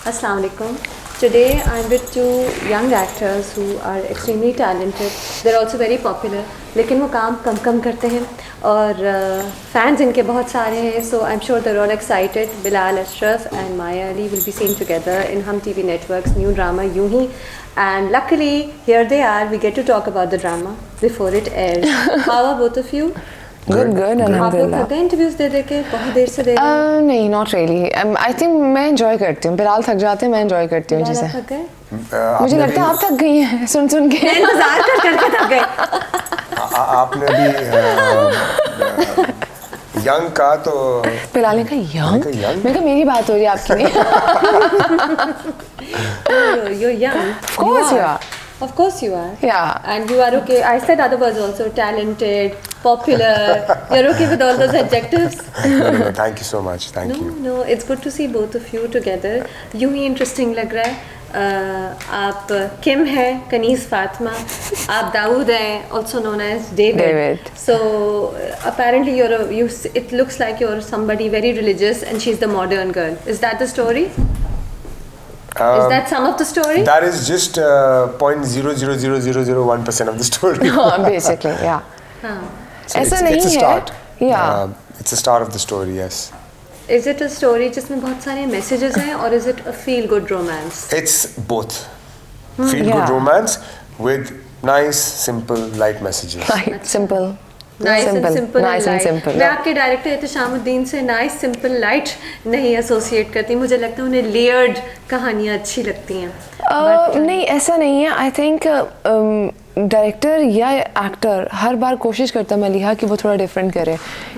Assalamu alaikum. Today I'm with two young actors who are extremely talented. They're also very popular. लेकिन वो काम कम करते हैं और fans इनके बहुत सारे हैं. So I'm sure they're all excited. Bilal Ashraf and Maya Ali will be seen together in Hum TV Network's new drama Yoon Hi. And luckily here they are. We get to talk about the drama before it airs. How are both of you? Good, alhamdulillah. आप लोग थक गए interviews दे के बहुत देर से दे रहे हैं? नहीं, not really. I think मैं enjoy करती हूँ. बिलाल थक जाते हैं, मैं enjoy करती हूँ जिसे. थक गए? मुझे लगता है आप थक गई हैं सुन के. मैं इंतजार करके थक गए. आपने भी यंग का तो बिलाल ने कहा यंग? मैं कहा मेरी बात हो रही है आपकी नहीं. You're young. Of course you are. Of course you are. Yeah. And you are okay. I said other words also. Talented, popular. You're okay with all those adjectives? No, thank you so much. Thank you. No, it's good to see both of you together. यूं ही interesting लग रहा है. आप किम हैं, कनीज़ फातिमा. आप दाऊद हैं, also known as David. So apparently it looks like you're somebody very religious and she's the modern girl. Is that the story? Is that some of the story? That is just 0.00001% of the story. Basically, yeah. So ऐसा it's नहीं a है. start. Yeah. It's a start of the story, yes. Is it a story जिसमें बहुत सारे messages हैं or is it a feel good romance? It's both. Feel good romance with nice, simple, light messages. Right, simple. Nice and simple. Nice and simple. मैं आपके director एहतशामुद्दीन से nice, simple, light नहीं associate करती. मुझे लगता है उन्हें layered कहानियाँ अच्छी लगती हैं. नहीं, ऐसा नहीं है. आई थिंक डायरेक्टर या एक्टर हर बार कोशिश करता है मलिहा कि वो थोड़ा डिफरेंट करे.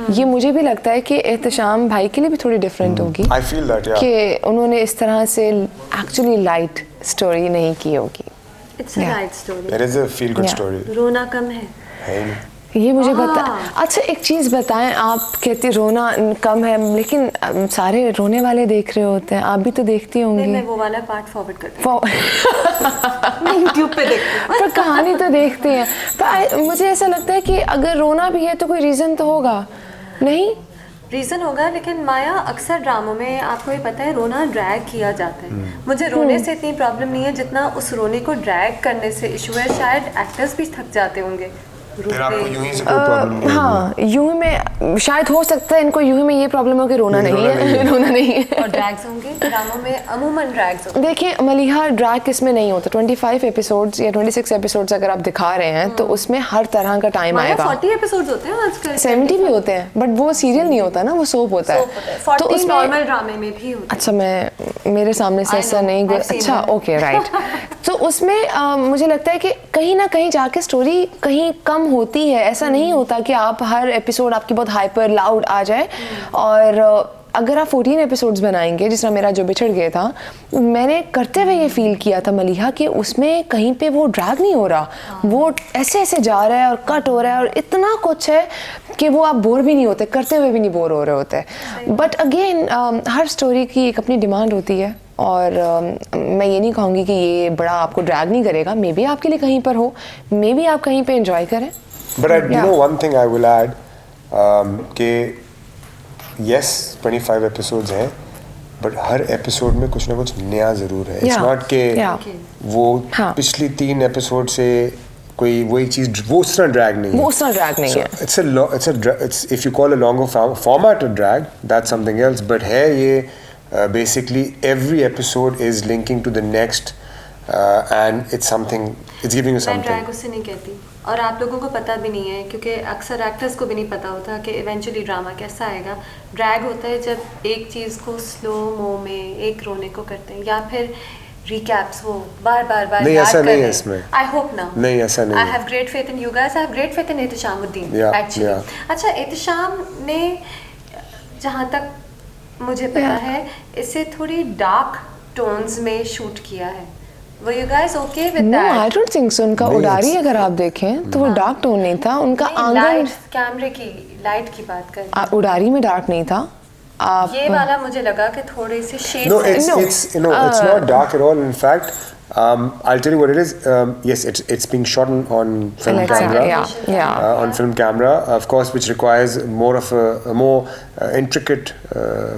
ये मुझे भी लगता है कि एहतशाम भाई के लिए भी थोड़ी डिफरेंट होगी. I feel that, yeah. कि उन्होंने इस तरह से एक्चुअली लाइट स्टोरी नहीं की होगी. It's a light story. It is a feel good story. रोना कम है. है नहीं. ये मुझे बता. अच्छा एक चीज़ बताएं. आप कहती रोना कम है लेकिन सारे रोने वाले देख रहे होते हैं. आप भी तो देखती होंगी. मैं वो वाला पार्ट फॉरवर्ड करती हूँ. मैं YouTube पे देखती हूँ. पर कहानी तो देखती हैं. पर मुझे ऐसा लगता है कि अगर रोना भी है तो कोई रीज़न तो होगा. नहीं रीज़न होगा लेकिन माया अक्सर ड्रामों में आपको ये पता है रोना ड्रैग किया जाता है. मुझे रोने से इतनी प्रॉब्लम नहीं है जितना उस रोने को ड्रैग करने से इशू है. शायद एक्टर्स भी थक जाते होंगे. फिर आपको यूं ही से कोई प्रॉब्लम नहीं. हाँ, यूं ही में शायद हो सकता है इनको यूं ही में ये प्रॉब्लम हो कि रोना नहीं है. रोना नहीं है. और ड्रैग्स होंगे ड्रामों में अमूमन ड्रैग्स होंगे. देखिए मलिहा ड्रैग किसमें नहीं होता. 25 एपिसोड्स या 26 एपिसोड्स अगर आप दिखा रहे हैं तो उसमें हर तरह का टाइम आएगा. 40 एपिसोड्स होते हैं आजकल. 70 भी होते हैं बट वो सीरियल नहीं होता ना, वो सोप होता है. 40 नॉर्मल ड्रामे में भी होते हैं. अच्छा, मैं मेरे सामने से ऐसा नहीं. अच्छा ओके राइट. तो उसमें मुझे लगता है कि कहीं ना कहीं जाके स्टोरी कहीं कम होती है. ऐसा नहीं होता कि आप हर एपिसोड आपकी बहुत हाइपर लाउड आ जाए. और अगर आप 14 एपिसोड्स बनाएंगे जिस तरह मेरा जो बिछड़ गया था, मैंने करते हुए ये फील किया था मलिहा कि उसमें कहीं पे वो ड्रैग नहीं हो रहा. वो ऐसे जा रहा है और कट हो रहा है और इतना कुछ है कि वो आप बोर भी नहीं होते, करते हुए भी नहीं बोर हो रहे होते. बट अगेन हर स्टोरी की एक अपनी डिमांड होती है. और मैं ये नहीं कहूँगी कि ये बड़ा आपको ड्रैग नहीं करेगा. मे बी आपके लिए कहीं पर हो, मे बी आप कहीं पे एंजॉय करें. But you know one thing I will add, कि yes 25 एपिसोड्स हैं बट हर एपिसोड में कुछ ना कुछ नया ज़रूर है. It's not कि वो पिछली 3 एपिसोड से कोई वही चीज़ वो उस तरह ड्रैग नहीं है. वो उस तरह ड्रैग नहीं है. It's if you call a longer format a drag, that's something else. But है ये basically every episode is linking to the next and it's giving you something. मैं ड्रैग उससे नहीं कहती और आप लोगों को पता भी नहीं है क्योंकि अक्सर एक्टर्स को भी नहीं पता होता कि इवेंचुअली ड्रामा कैसा आएगा. ड्रैग होता है जब एक चीज़ को स्लो मो में एक रोने को करते हैं या फिर रिकैप्स वो बार नहीं, ऐसा नहीं है इसमें. आई होप ना. नहीं, ऐसा नहीं. I have great faith in you guys. I have great faith in Ehteshamuddin actually. अच्छा, एहतशाम ने जहाँ तक मुझे पता है इसे थोड़ी डार्क टोन्स में शूट किया है. Were you guys okay with that? No, I don't think so. उनका उड़ारी अगर आप देखें तो वो डार्क टोन नहीं था. उनका आंगन कैमरे की लाइट की बात कर. उड़ारी में डार्क नहीं था. ये वाला मुझे लगा कि थोड़े से shades. No, it's not dark at all. In fact, I'll tell you what it is. Yes, it's being shot on film camera. On film camera, of course, which requires more of a more intricate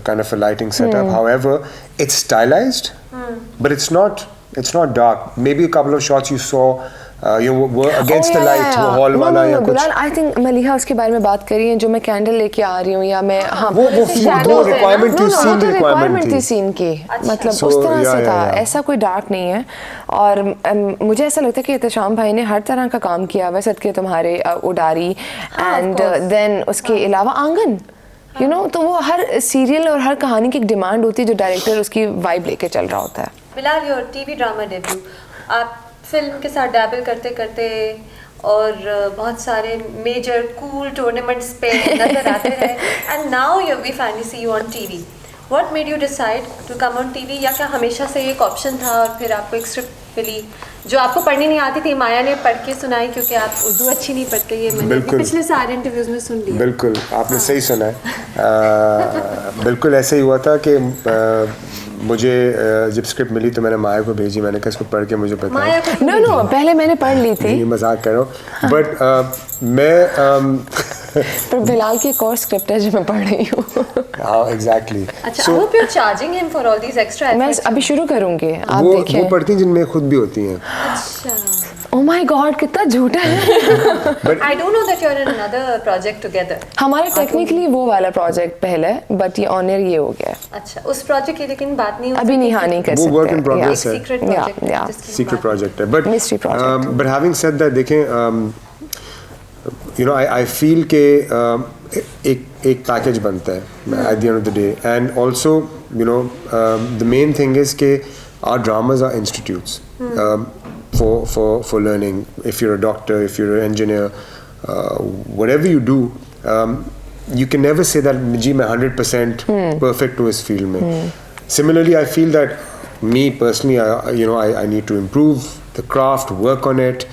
kind of a lighting setup. However, it's stylized, but it's not dark. Maybe a couple of shots you saw. You were against the light, वो hall वाला या कुछ. I think Maliha उसके बारे में बात करी है, जो मैं कैंडल लेके आ रही हूँ या मैं वो रिक्वायरमेंट थी, सीन रिक्वायरमेंट थी सीन की, मतलब उस तरह से था. ऐसा कोई डार्क नहीं है. और मुझे ऐसा लगता है कि एहतशाम भाई ने हर तरह का काम किया हुआ, सदके तुम्हारे, उडारी, एंड देन उसके अलावा आंगन, यू नो. तो वो हर सीरियल और हर कहानी की एक डिमांड होती है जो डायरेक्टर उसकी वाइब लेके चल रहा होता है. Bilal, your TV drama debut, आप फिल्म के साथ डैबल करते करते और बहुत सारे मेजर कूल टूर्नामेंट्स पे नजर आते रहे, and now we finally see you on TV. What made you decide to come on TV? या क्या हमेशा से एक ऑप्शन था और फिर आपको एक स्क्रिप्ट मिली जो आपको पढ़नी नहीं आती थी, माया ने पढ़ के सुनाई क्योंकि आप उर्दू अच्छी नहीं पढ़ते? ये मैंने पिछले सारे इंटरव्यूज में सुन लिया. बिल्कुल, आपने सही सुना है. बिल्कुल ऐसे ही हुआ था कि मुझे जब स्क्रिप्ट मिली तो मैंने माया को भेजी. मैंने कहा इसको पढ़ के मुझे बताया. नो पहले मैंने पढ़ ली थी. मजाक कर रहा हूँ, बट मैं पर बिलाल की एक और स्क्रिप्ट है जो मैं पढ़ रही हूँ. हाँ, एग्जैक्टली. अच्छा, I hope you're charging him for all these extra efforts. मैं अभी शुरू करूँगी, आप देखिए. वो पढ़ती हैं जिनमें खुद भी होती हैं. अच्छा. Oh my God, कितना झूठा है. But I do know that you're in another project together. हमारा टेक्निकली वो वाला प्रोजेक्ट पहले, बट ये ऑन एयर ये हो गया. अच्छा, उस प्रोजेक्ट की लेकिन बात नहीं अभी नहीं कर सकते. वो वर्क इन प्रोग्रेस है. सीक्रेट प्रोजेक्ट है. But mystery project. But having said that, देखें, you know, I feel के एक पैकेज बनता है at the end of the day, and also you know the main thing is के our dramas are institutes for learning. If you're a doctor, if you're an engineer, whatever you do, you can never say that जी मैं 100% perfect हूँ इस field में. Similarly, I feel that me personally, I need to improve the craft, work on it,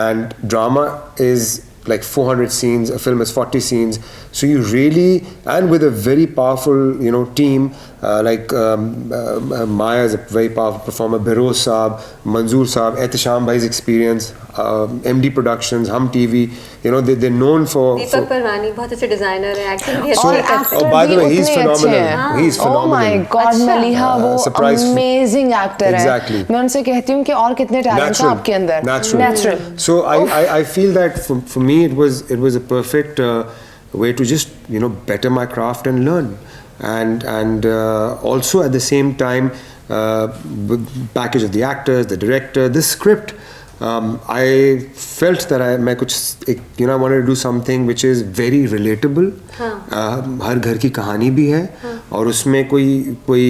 and drama is like 400 scenes, a film is 40 scenes, so you really, and with a very powerful team, like Maya is a very powerful performer, Beroz Saab, Manzoor Saab, Ehtisham Bhai's experience, MD Productions, Hum TV, they're known for Deepak Parwani बहुत अच्छे designer है, acting भी और अच्छे. by the way, he's phenomenal. He's phenomenal. Oh my God, Maliha वो amazing actor है. Exactly. मैं उनसे कहती हूँ कि और कितने टैलेंट हैं आपके अंदर. Natural. So I feel that for me it was a perfect way to just better my craft and learn, and also at the same time package of the actors, the director, the script. I felt that I wanted to do something which is very relatable. हर घर की कहानी भी है और उसमें कोई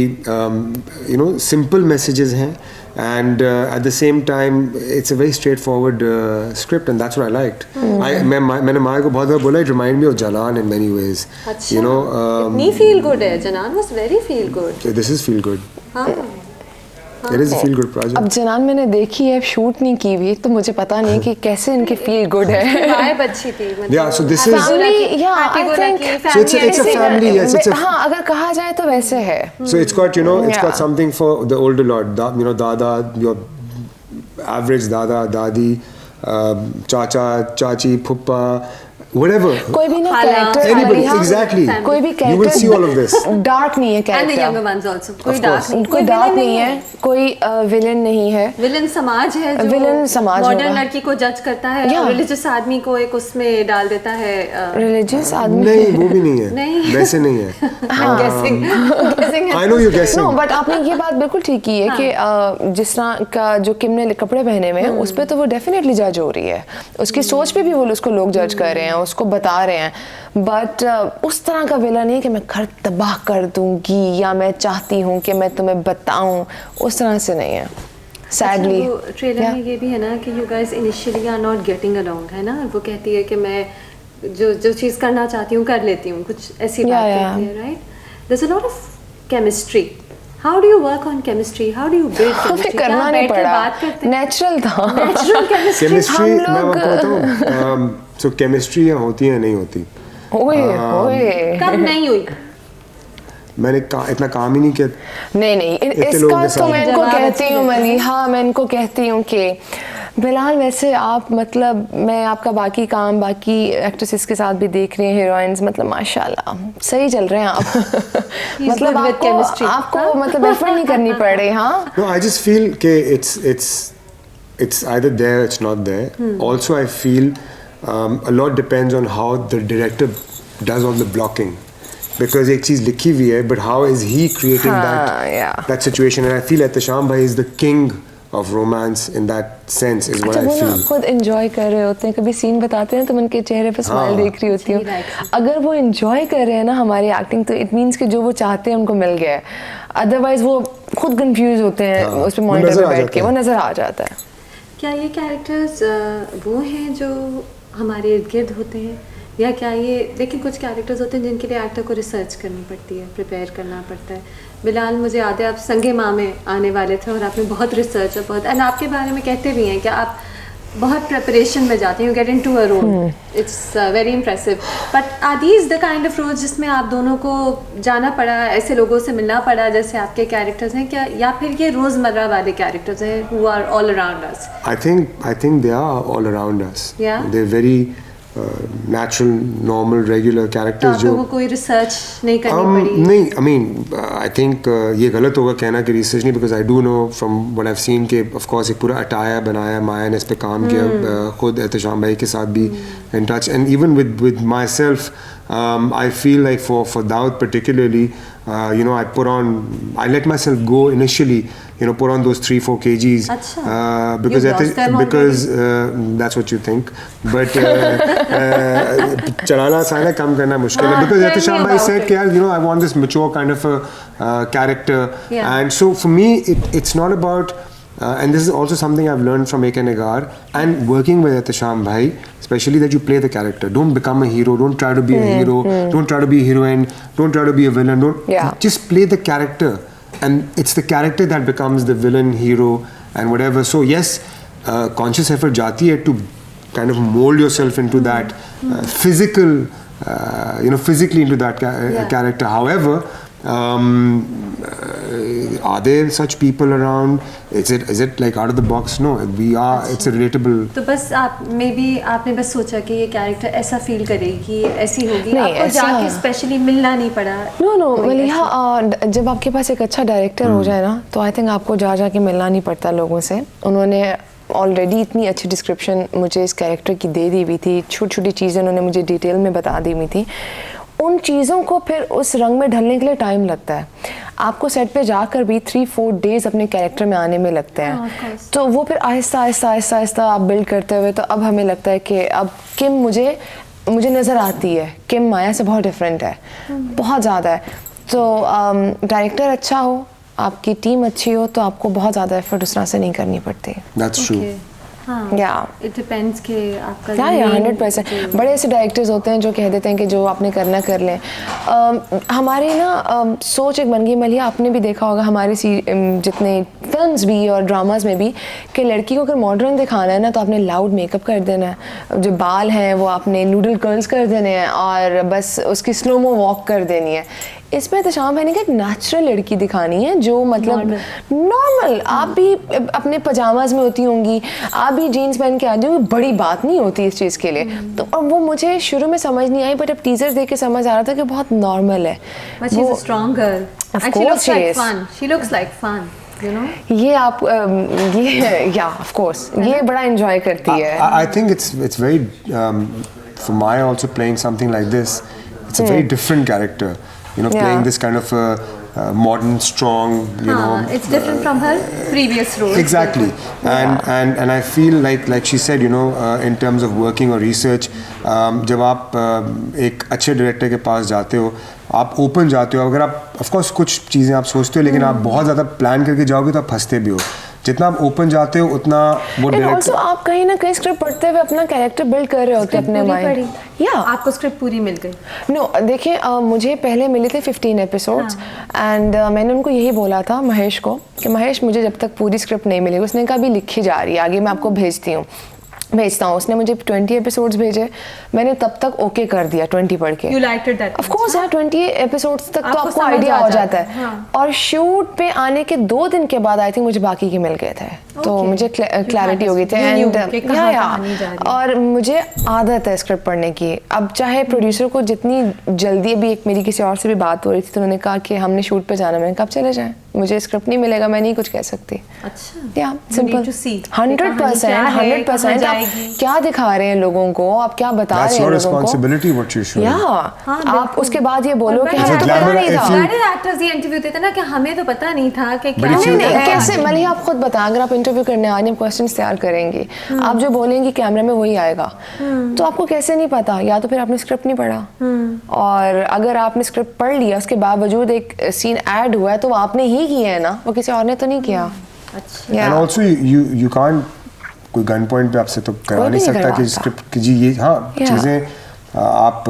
simple messages हैं, and at the same time it's a very straightforward script, and that's what I liked. मैंने माया को बहुत बार बोला, it reminded me of Jalan in many ways. इतनी feel good है. Jalan was very feel good. This is feel good. It is a feel good project. अब जनान मैंने देखी है, शूट नहीं की हुई, तो मुझे पता नहीं कि कैसे इनकी फील गुड है. वाइब अच्छी थी. Yeah, so this is family. Yeah, I think so it's a family. Yes, it's a. हाँ, अगर कहा जाए तो वैसे है. So it's got it's got something for the older lot. Dada, your average Dada, Dadi, Chacha, Chachi, Phuppa. Whatever. कोई भी ना कैरेक्टर. Anybody, exactly. कोई भी character. You will see all of this. Dark नहीं है character. And the younger ones also. कोई dark नहीं. कोई डार्क नहीं है. कोई विलन नहीं है. विलन समाज है जो विलन समाज मॉडर्न लड़की को जज करता है, रिलीजियस आदमी को एक उसमें डाल देता है. रिलीजियस आदमी नहीं, वो भी नहीं है. नहीं, वैसे नहीं है. I'm guessing. I know you're guessing. No, but आपने ये बात बिल्कुल ठीक की है कि जिस तरह का जो किम ने कपड़े पहने हुए हैं उस पे तो वो डेफिनेटली जज हो रही है. उसकी सोच पे भी वो उसको लोग जज कर रहे हैं, उसको बता रहे हैं, बट उस तरह का विलन नहीं है कि मैं घर तबाह कर दूंगी या मैं चाहती हूँ कि मैं तुम्हें बताऊं, उस तरह से नहीं है. सैडली ट्रेलर में ये भी है ना कि you guys initially are not getting along, है ना. वो कहती है कि मैं जो चीज़ करना चाहती हूँ कर लेती हूँ, कुछ ऐसी बात कहती है, right. There is a lot of chemistry. How do you work on chemistry? How do you build chemistry? करना नहीं पड़ा, नेचुरल था. नेचुरल केमिस्ट्री मैं बताता हूँ. So केमिस्ट्री होती है नहीं होती. ओए कब नहीं हुई? मैंने इतना काम ही नहीं किया। नहीं इसका तो मैं इनको कहती हूँ मली, हाँ मैं इनको कहती हूँ कि बिलाल वैसे आप मतलब मैं आपका बाकी काम बाकी एक्ट्रेसेस के साथ भी देख रही हैं, हीरोइंस मतलब माशाल्लाह सही चल रहे हैं आप मतलब आपको मतलब एफर्ट नहीं करनी पड़ रही। हाँ No, I just feel कि it's either there, it's not there. Also, I feel a lot depends on how the director does all the blocking. Because एक चीज़ लिखी हुई है, but how is he creating that situation? And I feel Ehtesham Bhai is the king of romance in that sense is what I feel. वो खुद enjoy कर रहे होते हैं, कभी सीन बताते हैं तो मैं उनके चेहरे पे स्माइल देख रही होती हूँ। अगर वो enjoy कर रहे हैं ना हमारी एक्टिंग तो it means कि जो वो चाहते हैं उनको मिल गया है। Otherwise वो खुद confuse होते हैं उस पे मॉनिटर पे बैठ के, वो नजर आ जाता है। क्या ये कैरेक्टर्स वो हैं जो हमारे इर्द गिर्द होते हैं या क्या ये, लेकिन कुछ कैरेक्टर्स होते हैं जिनके लिए एक्टर को रिसर्च करनी पड़ती है, प्रिपेयर करना पड़ता है। बिलाल मुझे याद है आप संगे माँ में आने वाले थे और आपने बहुत रिसर्च और बहुत, एंड आपके बारे में कहते भी हैं कि आप बहुत प्रिपरेशन में जाते हैं, you get into a role, it's very impressive. But are these the kind of roles जिसमें आप दोनों को जाना पड़ा, ऐसे लोगों से मिलना पड़ा जैसे आपके कैरेक्टर्स हैं क्या, या फिर ये रोजमर्रा वाले कैरेक्टर्स हैं who are all around us? I think they are all around us, they are very natural, normal, regular characters जो कोई रिसर्च नहीं करनी पड़ी। नहीं, I mean I think ये गलत होगा कहना कि रिसर्च नहीं, because I do know from what I've seen कि of course एक पूरा अटाया बनाया, माया ने इस पे काम किया, खुद एहतेशाम भाई के साथ भी in touch, and even with myself I feel like for Daud particularly you know I let myself go initially, you know, put on those 3-4 kgs because that's what you think, but चलाना आसान है, कम करना मुश्किल है, because Ehtesham Bhai said कि you know I want this mature kind of a character, and so for me it's not about and this is also something I've learned from Ek Nigar and working with Ehtesham Bhai, especially that you play the character. Don't become a hero. Don't try to be a hero. Don't try to be a heroine. Don't try to be a villain. Just play the character, and it's the character that becomes the villain, hero, and whatever. So yes, conscious effort jati hai to kind of mold yourself into that physical, you know, physically into that character. However, are there such people around? Is it like out of the box? No, we are. It's a relatable. तो बस आप maybe आपने बस सोचा कि ये character ऐसा feel करेगी, ऐसी होगी, आपको जाके स्पेशली मिलना नहीं पड़ा। No, वलिहा जब आपके पास एक अच्छा डायरेक्टर हो जाए ना, तो आई थिंक आपको जाके मिलना नहीं पड़ता लोगों से। उन्होंने ऑलरेडी इतनी अच्छी डिस्क्रिप्शन मुझे इस कैरेक्टर की दे दी हुई थी, छोटी छोटी चीज़ें उन्होंने मुझे डिटेल में बता दी हुई थी। उन चीज़ों को फिर उस रंग में ढलने के लिए टाइम लगता है, आपको सेट पे जाकर भी 3-4 डेज अपने कैरेक्टर में आने में लगते हैं। तो वो फिर आहिस्ता आप बिल्ड करते हुए, तो अब हमें लगता है कि अब किम मुझे नज़र आती है, किम माया से बहुत डिफरेंट है, बहुत ज़्यादा है। तो डायरेक्टर अच्छा हो, आपकी टीम अच्छी हो, तो आपको बहुत ज़्यादा एफर्ट उस तरह से नहीं करनी पड़ती। That's true. It depends कि आपका 100%। बड़े ऐसे डायरेक्टर्स होते हैं जो कह देते हैं कि जो आपने करना कर लें। हमारी ना सोच एक बन गई मलिया, आपने भी देखा होगा हमारी जितने फिल्म्स भी और ड्रामास में भी कि लड़की को अगर मॉडर्न दिखाना है ना, तो आपने लाउड मेकअप कर देना है, जो बाल हैं वो आपने नूडल कर्ल्स कर देने हैं और बस उसकी स्लोमो वॉक कर देनी है। इसमें एहतेशाम भाई ने एक नेचुरल लड़की दिखानी है जो मतलब नॉर्मल, आप भी अपने पजामाज में होती होंगी, आप भी जीन्स पहन के आती होंगी, बड़ी बात नहीं होती इस चीज़ के लिए। तो और वो मुझे शुरू में समझ नहीं आई, बट अब टीजर देख के समझ आ रहा था कि बहुत नॉर्मल है। वो strong girl, of course she looks like fun, you know? ये आप ये ऑफ कोर्स ये बड़ा एंजॉय करती है। I think it's very for Maya also playing something like this, it's a very different character. You know, playing this kind of modern, strong, you know. It's different from her previous roles. Exactly, and I feel like she said, you know, in terms of working or research, जब आप एक अच्छे director के पास जाते हो, आप open जाते हो, अगर आप ऑफ कोर्स कुछ चीज़ें आप सोचते हो, लेकिन आप बहुत ज़्यादा प्लान करके जाओगे तो आप फंसते भी हो। जितना आप ओपन जाते हो उतना वो डायरेक्टर आप कहीं ना कहीं स्क्रिप्ट पढ़ते हुए अपना कैरेक्टर बिल्ड कर रहे होते अपने माइंड। आपको स्क्रिप्ट पूरी मिल गई? नो, देखिए मुझे पहले मिले थे 15 एपिसोड्स एंड मैंने उनको यही बोला था महेश को कि महेश मुझे जब तक पूरी स्क्रिप्ट नहीं मिलेगी, उसने कहा अभी लिखी जा रही है, आगे मैं आपको भेजती हूँ। भेजता हूँ। उसने मुझे 20 एपिसोड्स भेजे, मैंने तब तक ओके कर दिया 20 पढ़ के। You liked it that Of course यार, 20 एपिसोड्स तक तो आपको समझ आइडिया आ हो जाता जाता है, है। हाँ। और शूट पे आने के 2 दिन के बाद आई थिंक मुझे बाकी के मिल गए थे, तो Okay. मुझे क्लैरिटी हो गई थी। You knew एंड कि कहाँ कहानी जा रही है। और मुझे आदत है स्क्रिप्ट पढ़ने की। अब चाहे प्रोड्यूसर को जितनी जल्दी, अभी एक मेरी किसी और से भी बात हो रही थी तो उन्होंने कहा कि हमने शूट पे जाना, मैंने कहा चले जाएं, मुझे स्क्रिप्ट नहीं मिलेगा, मैं नहीं कुछ कह सकती। अच्छा, या You simple need to see. 100% कहाँ 100% आप जाएगी? क्या दिखा रहे हैं लोगों को, आप क्या बता That's रहे your हैं लोगों को। responsibility what you show. या हाँ, आप बिल्कुल। उसके बाद ये बोलो कि If हमें तो पता glamour- नहीं if था। you- सारे एक्टर्स ये इंटरव्यू देते ना कि हमें तो पता नहीं था कि क्या if you- नहीं है। कैसे मलिया, आप खुद बताएं, अगर आप इंटरव्यू करने आ रही हैं, क्वेश्चंस तैयार करेंगी, आप जो बोलेंगी कैमरा में वही आएगा, तो आपको कैसे नहीं पता? या तो फिर आपने स्क्रिप्ट नहीं पढ़ा, और अगर आपने स्क्रिप्ट पढ़ लिया उसके बावजूद एक सीन ऐड हुआ है तो वो आपने ही किया है ना, वो किसी और ने तो नहीं किया। अच्छा, Yeah. And also you can't, कोई गन पॉइंट पे आपसे तो करवा कोई नहीं भी नहीं सकता कि करवाता। स्क्रिप्ट की जी ये हाँ Yeah. चीज़ें आप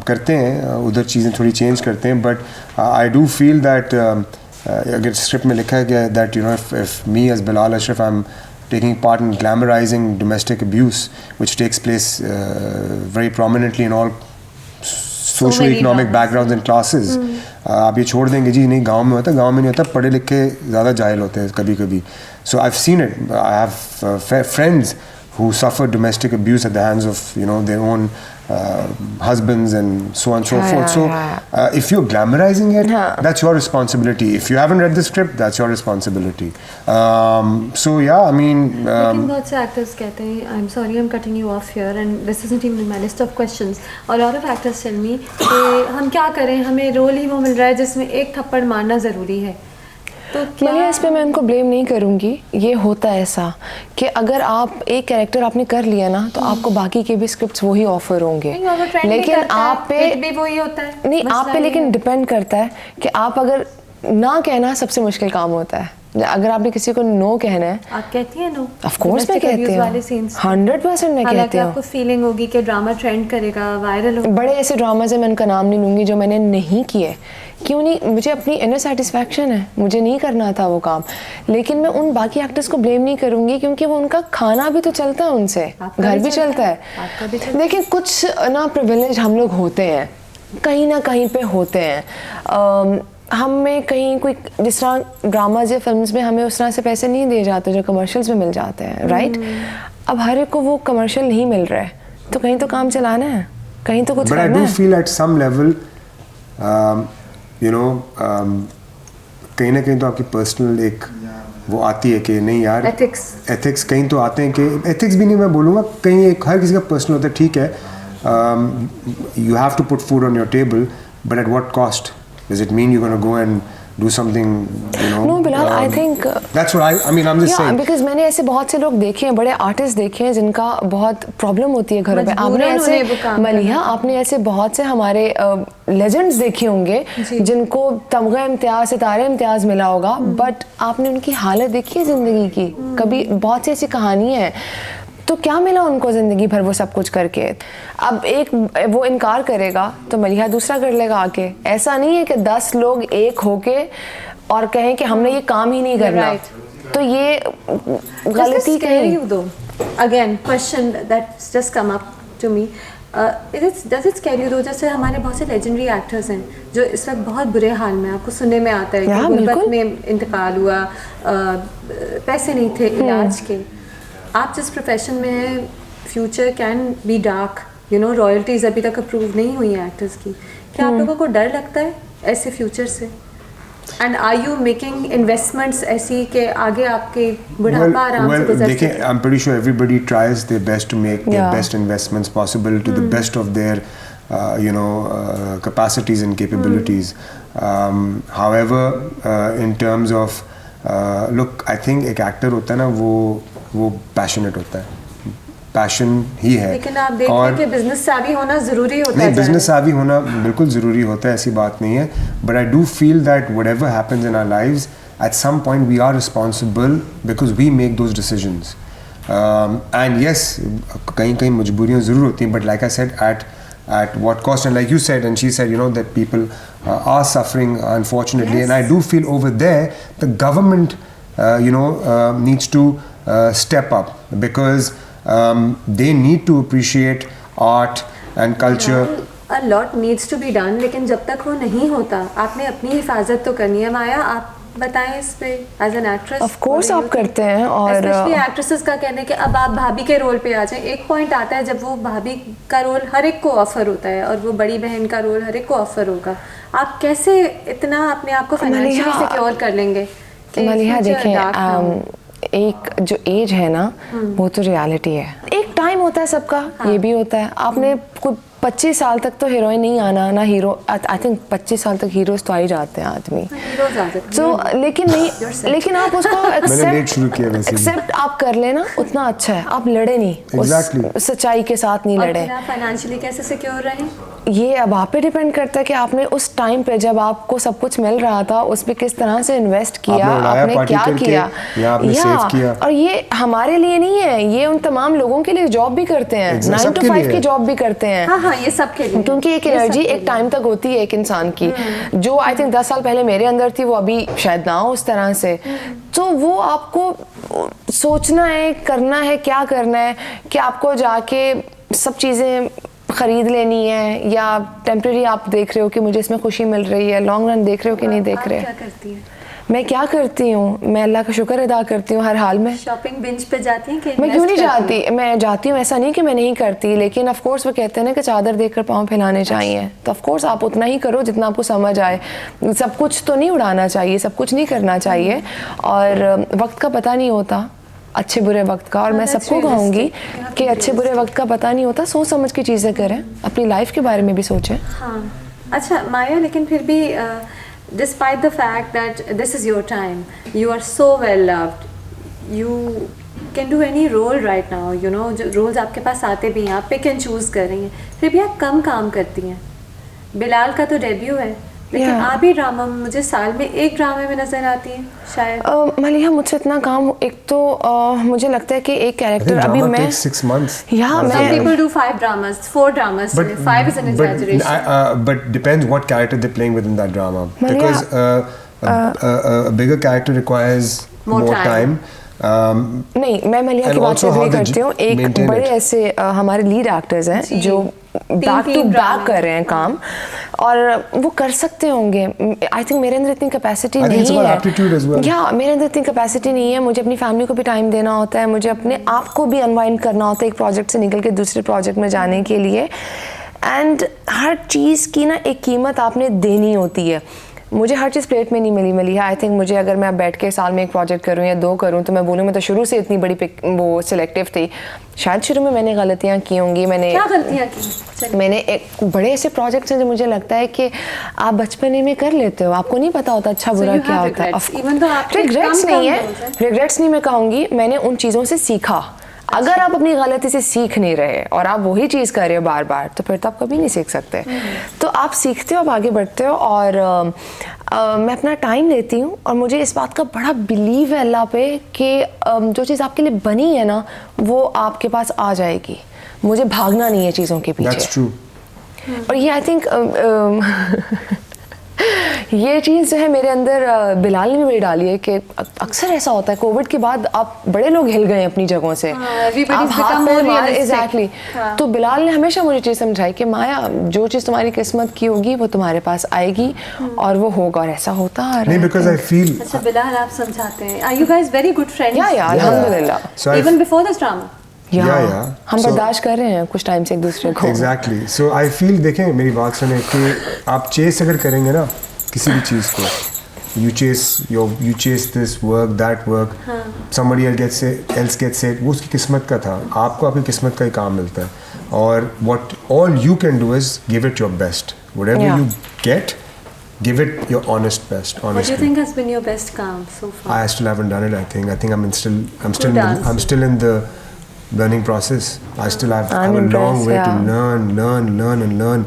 करते हैं, उधर चीज़ें थोड़ी चेंज करते हैं, but I do feel that अगर स्क्रिप्ट में लिखा गया है that if me as Bilal Ashraf I'm taking part in glamorizing domestic abuse which takes place very prominently in all socio-economic backgrounds and classes, आप ये छोड़ देंगे जी नहीं गांव में होता, गांव में नहीं होता, पढ़े लिखे ज़्यादा जाहिल होते हैं कभी कभी। So I've seen it. I have friends who suffer domestic abuse at the hands of their own husbands and so on and so forth. So if you're glamorizing it, that's your responsibility. If you haven't read the script, that's your responsibility. So yeah, I mean. लेकिन बहुत से actors कहते हैं, I'm sorry I'm cutting you off here and this isn't even in my list of questions. A lot of actors tell me कि हम क्या करें, हमें रोल ही वो मिल रहा है जिसमें एक थप्पड़ मारना ज़रूरी है। तो मैंने इस पे मैं उनको ब्लेम नहीं करूँगी, ये होता है ऐसा कि अगर आप एक कैरेक्टर आपने कर लिया ना तो आपको बाकी के भी स्क्रिप्ट्स वही ऑफर होंगे, लेकिन आप पे भी वही होता है नहीं, आप पे लेकिन डिपेंड करता है कि आप अगर ना कहना सबसे मुश्किल काम होता है। अगर आपने किसी को नो कहना है, आप कहती हैं नो? ऑफ कोर्स मैं कहती हूँ, 100% मैं कहती हूँ। आपको फीलिंग होगी कि ड्रामा ट्रेंड करेगा, वायरल होगा। बड़े ऐसे ड्रामाज है, मैं उनका नाम नहीं लूँगी, जो मैंने नहीं किए। क्यों नहीं? मुझे अपनी इनर सेटिस्फैक्शन है, मुझे नहीं करना था वो काम, लेकिन मैं उन बाकी एक्टर्स को ब्लेम नहीं करूँगी क्योंकि वो उनका खाना भी तो चलता है, उनसे घर भी चलता है। देखिए कुछ ना प्रिविलेज हम लोग होते हैं, कहीं ना कहीं पे होते हैं। हमें कहीं कोई जिस तरह ड्रामाज या फिल्म्स में हमें उस तरह से पैसे नहीं दिए जाते जो कमर्शियल्स में मिल जाते हैं, राइट? अब हर एक को वो कमर्शियल नहीं मिल रहा है, तो कहीं तो काम चलाना है, कहीं तो कुछ करना है। But I do feel at some level, कहीं ना कहीं तो आपकी पर्सनल एक वो आती है कि नहीं यार, एथिक्स कहीं तो आते हैं कि एथिक्स भी नहीं मैं बोलूँगा, कहीं एक हर किसी का पर्सनल होता है, ठीक है, you have to put food on your table, but at what cost? Does it mean you're going to go and do something, No, Bilal, I think that's what I mean, I'm just saying. because मैंने ऐसे बहुत से लोग देखे हैं, बड़े artist देखे हैं जिनका बहुत प्रॉब्लम होती है घरों पे। आपने ऐसे मलिया, आपने ऐसे बहुत से हमारे लेजेंड्स देखे होंगे जिनको तमगा इम्तियाज, सितारे इम्तियाज मिला होगा, बट आपने उनकी हालत देखी है ज़िंदगी की? कभी बहुत सी ऐसी कहानियाँ हैं, तो क्या मिला उनको ज़िंदगी भर वो सब कुछ करके? अब एक वो इनकार करेगा तो मलिहा दूसरा कर लेगा आके। ऐसा नहीं है कि 10 लोग एक होके और कहें कि हमने ये काम ही नहीं करना, तो ये गलती कहीं। Again, question that's just come up to me. Does it scare you though? जैसे हमारे बहुत से लेजेंडरी एक्टर्स हैं जो इस वक्त बहुत बुरे हाल में, आपको सुनने में आता है कि गुर्बत में इंतकाल हुआ, पैसे नहीं थे इलाज के। आप जिस प्रोफेशन में हैं, future can be dark, royalties अभी तक अप्रूव नहीं हुई हैं एक्टर्स की। क्या आप लोगों को डर लगता है ऐसे फ्यूचर से? And are you making investments ऐसी कि आगे आपके बुढ़ापा आराम से गुजर सके? देखिए, I'm pretty sure everybody tries their best to make their best investments possible to the best of their capacities and capabilities. However, in terms of look, I think एक actor होता है ना, वो पैशनेट होता है, पैशन ही है। लेकिन आप देख रहे हैं कि बिजनेस savvy होना ज़रूरी होता है। नहीं, बिजनेस savvy होना बिल्कुल ज़रूरी होता है, ऐसी बात नहीं है, but I do feel that whatever happens in our lives, at some point we are responsible because we make those decisions. And yes, कहीं मजबूरियाँ ज़रूर होती हैं, but like I said, at what cost? And like you said and she said, that people are suffering unfortunately, and I do feel over there the government needs to step up, because they need to appreciate art and culture. A lot needs to be done, लेकिन जब तक वो नहीं होता आपने अपनी हिफाजत तो करनी है। माया, आप बताएं इस पे as an actress. Of course आप करते हैं, और स्पेशली एक्ट्रेसेस का कहना है कि अब आप भाभी के रोल पे आ जाएं। एक पॉइंट आता है जब वो भाभी का रोल हर एक को ऑफर होता है और वो बड़ी बहन का रोल हर एक को ऑफर होगा। आप कैसे इतना अपने आप को फाइनेंशियली सिक्योर कर लेंगे? मलिहा देखें, एक जो एज है ना वो तो रियलिटी है। एक टाइम होता है सबका, ये भी होता है। आपने कोई 25 साल तक तो हीरोइन नहीं आना ना हीरो। आई थिंक 25 साल तक हीरोज तो आ ही जाते हैं आदमी। तो लेकिन नहीं, लेकिन आप उसको एक्सेप्ट आप कर लेना, उतना अच्छा है। आप लड़े नहीं, उस सच्चाई के साथ नहीं लड़े। फाइनेंशियली कैसे सिक्योर रहे? ये अब आप पे डिपेंड करता है कि आपने उस टाइम पे जब आपको सब कुछ मिल रहा था उस पे किस तरह से इन्वेस्ट किया, आपने क्या किया, सेव किया। और ये हमारे लिए नहीं है, ये उन तमाम लोगों के लिए जॉब भी करते हैं, 9 to 5 की जॉब भी करते हैं। हाँ, ये सब के लिए, क्योंकि एक एनर्जी एक टाइम तक होती है एक इंसान की, जो आई थिंक 10 साल पहले मेरे अंदर थी, वो अभी शायद ना हो उस तरह से। तो वो आपको सोचना है, करना है, क्या करना है कि आपको जाके सब चीज़ें ख़रीद लेनी है, या टेम्परेरी आप देख रहे हो कि मुझे इसमें खुशी मिल रही है, लॉन्ग रन देख रहे हो कि नहीं देख रहे। क्या करती हैं? मैं क्या करती हूँ, मैं अल्लाह का शुक्र अदा करती हूँ हर हाल में। शॉपिंग बिंज पे जाती हैं कि मैं क्यों नहीं जाती? मैं जाती हूँ, ऐसा नहीं कि मैं नहीं करती, लेकिन ऑफ कोर्स वो कहते हैं ना कि चादर देखकर पाँव फैलाने चाहिए। तो ऑफ कोर्स आप उतना ही करो जितना आपको समझ आए। सब कुछ तो नहीं उड़ाना चाहिए, सब कुछ नहीं करना चाहिए, और वक्त का पता नहीं होता, अच्छे बुरे वक्त का। और मैं सबको कहूँगी कि अच्छे बुरे वक्त का पता नहीं होता, सोच समझ के चीज़ें करें, अपनी लाइफ के बारे में भी सोचें। हाँ, अच्छा माया, लेकिन फिर भी despite the fact that this is your time, you are so well loved, you can do any role right now, you know, जो roles आपके पास आते भी हैं, आप pick and choose कर रही हैं, फिर भी आप कम काम करती हैं। बिलाल का तो डेब्यू है, लेकिन आप ही ड्रामा में मुझे साल में एक ड्रामे में नजर आती है शायद। मलिहा, मुझसे इतना काम, एक तो मुझे लगता है कि एक कैरेक्टर अभी मैं 6 months. मैं people do 5 dramas, 4 dramas. 5 is an exaggeration. But depends what character they're playing within that drama. Because a bigger character requires more time. नहीं, मैं मलिहा की बात से एग्री करती हूँ। एक बड़े ऐसे हमारे लीड एक्टर्स हैं जो बैक टू बैक कर रहे हैं काम, और वो कर सकते होंगे। आई थिंक मेरे अंदर इतनी कैपेसिटी नहीं है। या मेरे अंदर इतनी कैपेसिटी नहीं है। मुझे अपनी फैमिली को भी टाइम देना होता है, मुझे अपने आप को भी अनवाइंड करना होता है एक प्रोजेक्ट से निकल के दूसरे प्रोजेक्ट में जाने के लिए। एंड हर चीज़ की ना एक कीमत आपने देनी होती है। मुझे हर चीज़ प्लेट में नहीं मिली मलिहा। आई थिंक मुझे अगर मैं बैठ के साल में एक प्रोजेक्ट करूँ या 2 करूँ, तो मैं बोलूँ मैं तो शुरू से इतनी बड़ी वो सिलेक्टिव थी। शायद शुरू में मैंने गलतियाँ की होंगी। क्या गलतियाँ की? मैंने एक बड़े ऐसे प्रोजेक्ट्स हैं जो मुझे लगता है कि आप बचपने में कर लेते हो, आपको नहीं पता होता अच्छा बुरा क्या होता है। रिग्रेट्स नहीं है, रिग्रेट्स नहीं मैं कहूँगी, मैंने उन चीज़ों से सीखा। अगर आप अपनी गलती से सीख नहीं रहे और आप वही चीज़ कर रहे हो बार बार, तो फिर तो आप कभी नहीं सीख सकते। तो आप सीखते हो, आप आगे बढ़ते हो। और मैं अपना टाइम लेती हूँ, और मुझे इस बात का बड़ा बिलीव है अल्लाह पे कि जो चीज़ आपके लिए बनी है ना, वो आपके पास आ जाएगी। मुझे भागना नहीं है चीज़ों के पीछे। That's true. और ये आई थिंक ये चीज़ जो है मेरे अंदर बिलाल ने भी बड़ी डाली है कि अक्सर ऐसा होता है कोविड के बाद आप बड़े लोग हिल गए अपनी जगहों से। आप हाथ पैर मारे। एग्जैक्टली। तो बिलाल ने हमेशा मुझे चीज़ समझाई कि माया, जो चीज़ तुम्हारी किस्मत की होगी वो तुम्हारे पास आएगी, और वो होगा, और ऐसा होता आ रहा है। Because I feel. अच्छा बिलाल, आप समझाते हैं। Are you guys very good friends? Yeah, अल्हम्दुलिल्लाह। Even before this drama. Yeah. हम बर्दाश्त कर रहे हैं कुछ टाइम से एक दूसरे को। Exactly. So I feel, देखें मेरी बात सुने कि आप चेस अगर करेंगे ना किसी भी चीज़ को, you chase this work, that work, somebody else gets it, वो उसकी किस्मत का था। आपको आपकी किस्मत का ही काम मिलता है, और what all you can do is give it your best. Whatever you get, give it your honest best. Honestly. What do you think has been your best calm so far? I still haven't done it. I think I'm still in the learning process. I still have a long way to learn.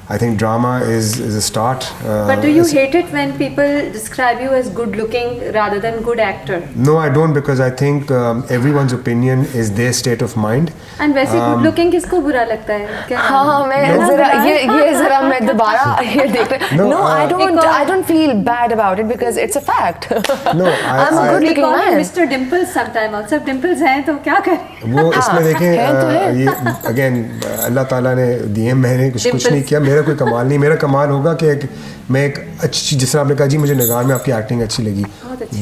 I think drama is a start. But do you hate it when people describe you as good looking rather than good actor? No, I don't, because I think everyone's opinion is their state of mind. And वैसे good looking किसको बुरा लगता है? क्या हाँ मैं जरा ये जरा मैं दोबारा ये देख रही हूँ. No, I don't feel bad about it because it's a fact. No, I'm a good looking man. Mr. Dimples sometimes also. Dimples हैं तो क्या करें? वो इसमें देखें ये again अल्लाह ताला ने दिए, मैंने कुछ नहीं किया, मेरा कोई कमाल नहीं. मेरा कमाल होगा कि मैं एक अच्छी, जिस तरह आपने कहा जी मुझे निगाह में आपकी एक्टिंग अच्छी लगी,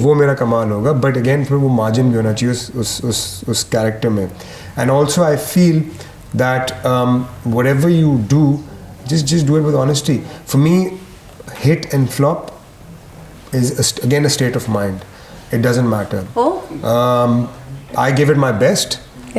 वो मेरा कमाल होगा. बट अगेन फिर वो मार्जिन भी होना चाहिए उस कैरेक्टर में. And also I feel that whatever you do just do it with honesty. For me, hit and flop is again a state of mind. It doesn't matter. I give it my best,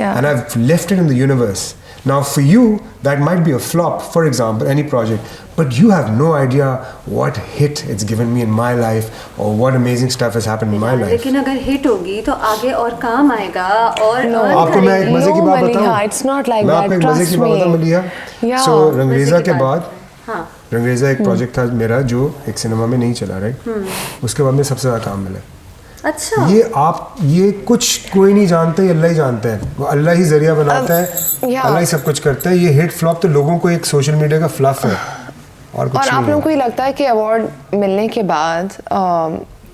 and I've left it in the universe. Now for you that might be a flop, for example, any project, but you have no idea what hit it's given me in my life or what amazing stuff has happened in my life. लेकिन अगर hit होगी तो आगे और काम आएगा और आपको मैं एक मजे की बात बताऊं. It's not like मैं that. आपको एक मजे की बात बताऊं मलिया. So रंगरेज़ा के बाद रंगरेज़ा एक प्रोजेक्ट था मेरा जो एक सिनेमा में नहीं चला, राइट. उसके बाद में सबसे ज़्यादा काम मिला. अच्छा. ये कुछ कोई नहीं जानते, अल्लाह ही जानते हैं. वो अल्लाह ही जरिया बनाता है, अल्लाह ही सब कुछ करता है. ये हिट फ्लॉप तो लोगों को एक सोशल मीडिया का फ्लफ है और कुछ नहीं. और आप लोगों को ये लगता है कि अवार्ड मिलने के बाद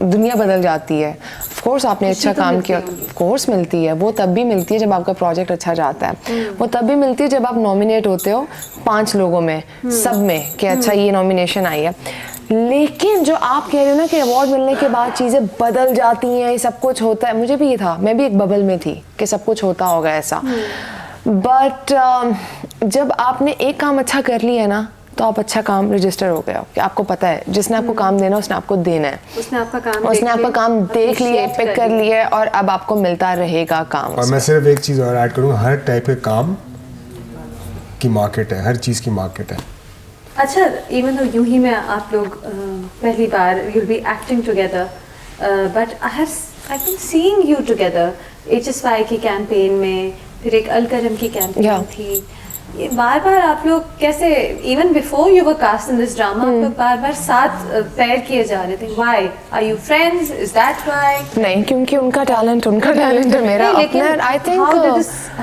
दुनिया बदल जाती है? ऑफ कोर्स आपने अच्छा काम किया, ऑफ कोर्स मिलती है. वो तब भी मिलती है जब आपका प्रोजेक्ट अच्छा जाता है. वो तब भी मिलती है जब आप नॉमिनेट होते हो 5 लोगों में, सब में, कि अच्छा ये नॉमिनेशन आई है. लेकिन जो आप कह रहे हो ना कि अवार्ड मिलने के बाद चीज़ें बदल जाती हैं, सब कुछ होता है, मुझे भी ये था, मैं भी एक बबल में थी कि सब कुछ होता होगा ऐसा. बट जब आपने एक काम अच्छा कर लिया है ना, तो आप अच्छा काम रजिस्टर हो गया कि आपको पता है जिसने आपको काम देना उसने आपको देना है. उसने आपका काम देख लिया, पिक कर लिया और अब आपको मिलता रहेगा काम. और मैं सिर्फ एक चीज़ और ऐड करूँगा, हर टाइप के काम की मार्केट है, हर चीज़ की मार्केट है. अच्छा, इवन तो यूं ही में आप लोग पहली बार you'll be acting together, but I been seeing you together HSY की कैंपेन में, फिर एक अलकरम की कैंपेन थी. ये बार-बार आप लोग कैसे, even before you were cast in this drama, आप लोग बार-बार साथ पैर किए जा रहे थे. Why? Are you friends? Is that why? नहीं, क्योंकि उनका टैलेंट है, मेरा अपना. I think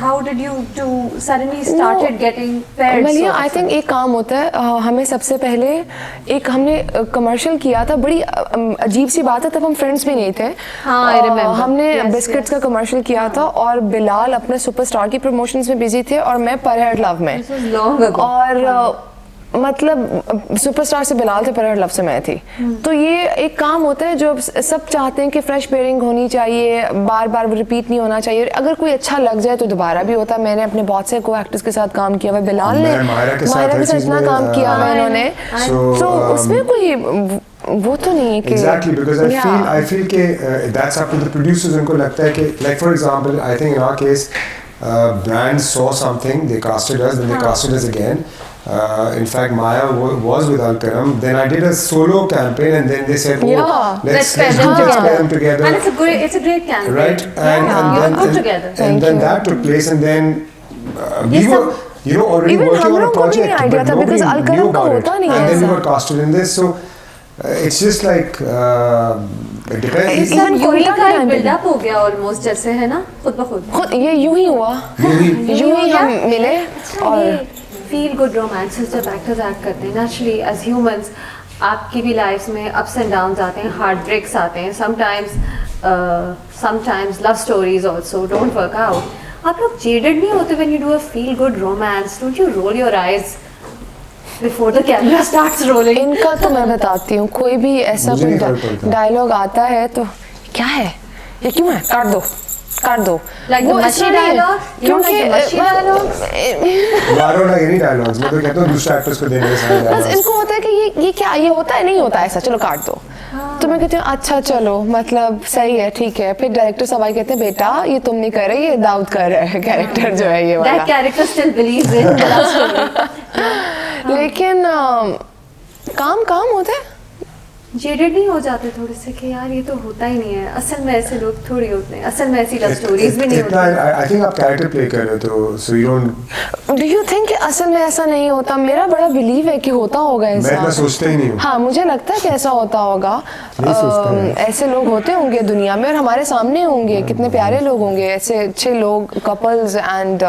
how did you two suddenly started getting paired? Well, I think एक काम होता है, हमें सबसे पहले एक हमने कमर्शियल किया था. बड़ी अजीब सी बात है, तब हम फ्रेंड्स भी नहीं थे. हमने बिस्किट्स का कमर्शियल किया था और बिलाल अपने सुपरस्टार की प्रमोशंस में बिजी थे और मैं परहर लव में. और मतलब सुपरस्टार से बिलाल थे, परहर लव से मैं थी. तो ये एक काम होता है जो सब चाहते हैं कि फ्रेश पेयरिंग होनी चाहिए, बार बार रिपीट नहीं होना चाहिए. अगर कोई अच्छा लग जाए तो दोबारा भी होता है. मैंने अपने बहुत से को एक्टर्स के साथ काम किया हुआ, बिलाल ने मायरा के साथ इतना काम किया हुआ इन्होंने, तो उसमें कोई वो तो नहीं है कि exactly because I feel कि that's up to the producers. उनको लगता है कि like for example I think in our case brands saw something, they casted us, then they casted us again. In fact, Maya was with Alkaram. Then I did a solo campaign, and then they said, let's pair them together. And it's a great campaign. Right? And then that took place, and then we were, already working on a project, but nobody knew about it. And then we were casted in this, so it's just like it depends. यूं का buildup हो गया almost, जैसे है ना, खुद ब खुद ये यूं ही हुआ, यूं ही हम मिले. और फील गुड रोमांसेस जब एक्टर्स एक्ट करते हैं, नेचुरली एज ह्यूमंस आपकी भी लाइफ में अप्स एंड डाउन्स आते हैं, हार्ट ब्रेक्स आते हैं, sometimes love stories also don't work out. आप लोग जेडेड नहीं होते when you do a feel good romance? Don't you roll your eyes before the camera starts rolling? इनका तो मैं बताती हूँ, कोई भी ऐसा कोई डायलॉग आता है तो क्या है, ये क्यों है, काट दो. वो अच्छी डायलॉग, क्योंकि एनी डायलॉग्स मैं तो कहता हूँ दूसरे एक्टर्स को देने के बस इनको होता है कि ये क्या, ये होता है नहीं होता ऐसा, चलो काट दो. तो मैं कहती हूँ अच्छा चलो, मतलब सही है, ठीक है. फिर डायरेक्टर सवाल कहते हैं बेटा ये तुम नहीं कर रहे, ये दाऊद कर रहा है कैरेक्टर जो है ये वाला. That character still believes in the love story. लेकिन काम होता है. जेडेड नहीं हो जाते थोड़े से कि यार ये तो होता ही नहीं है, असल में ऐसे लोग थोड़ी होते हैं, असल में ऐसी लव स्टोरीज भी नहीं होती. I think आप कैरेक्टर प्ले कर रहे हो तो so you don't. Do you think असल में ऐसा नहीं होता, मेरा बड़ा बिलीव है कि होता होगा ऐसा। मैं इतना सोचता ही नहीं हूँ। हाँ, मुझे लगता है कि ऐसा होता होगा। ऐसे लोग होते होंगे दुनिया में और हमारे सामने होंगे, कितने प्यारे लोग होंगे ऐसे अच्छे लोग, कपल्स एंड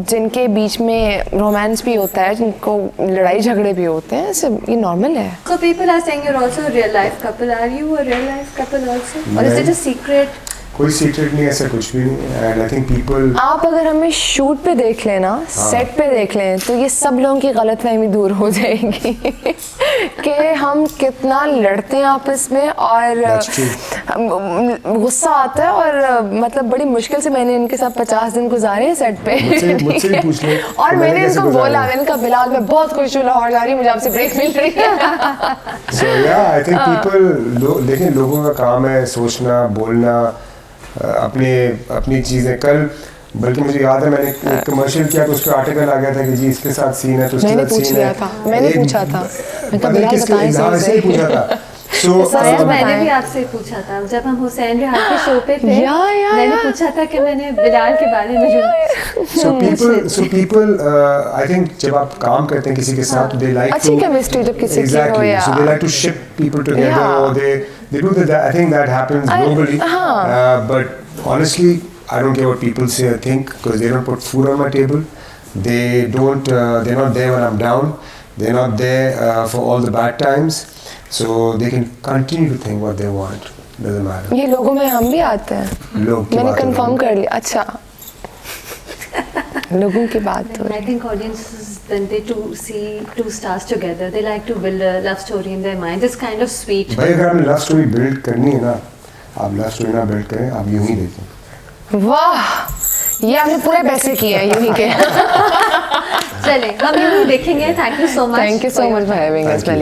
जिनके बीच में रोमांस भी होता है, जिनको लड़ाई झगड़े भी होते हैं, ऐसे ये नॉर्मल है। So people are saying you're also a real life couple. Are you a real life couple also? Or is it a secret? कोई सीक्रेट नहीं, ऐसा कुछ भी नहीं। एंड आई थिंक पीपल, आप अगर हमें शूट पे देख लें ना, सेट पे देख लें, तो ये सब लोगों की गलतफहमी दूर हो जाएगी कि हम कितना लड़ते हैं आपस में और गुस्सा आता है और मतलब बड़ी मुश्किल से मैंने इनके साथ 50 दिन गुजारे हैं सेट पे। मुझसे ही पूछ ले। और मैंने इनको बोला, मैंने कहा बिलाल मैं बहुत खुश हूँ लाहौर जा रही हूँ, मुझे आपसे ब्रेक मिल रही है। So yeah, I think people, लेकिन लोगों का काम है सोचना, बोलना, अपनी चीजें। कल बल्कि मुझे याद है मैंने एक कमर्शियल किया तो उस पर आर्टिकल आ गया था कि जी इसके साथ सीन है तो उसके साथ सीन है। मैंने पूछा था, से पूछा था। मैंने भी आपसे पूछा था जब हम हुसैन रिहाल के शो पे थे, मैंने पूछा था कि मैंने बिलाल के बारे में So people, I think जब आप काम करते हैं किसी के साथ, they like अच्छी केमिस्ट्री जब किसी की हो, या so they like to ship people together, or they do that. I think that happens globally. But honestly, I don't care what people say or think, because they don't put food on my table. They don't. They're not there when I'm down. They're not there for all the bad times. So they can continue to think what they want. Doesn't matter. ये लोगों में हम भी आते हैं। मैंने confirm कर लिया। अच्छा, लोगों की बात हो। I think audiences, when they see two stars together, they like to build a love story in their mind. It's kind of sweet. भाई अगर आपने लव स्टोरी बिल्ड करनी है ना, आप लव स्टोरी ना बिल्ड करें, आप यूं ही देखें। वाह, ये आपने पूरे पैसे किए हैं यूं ही के। चले हम यूं ही देखेंगे। Thank you so much. Thank you so much for having us.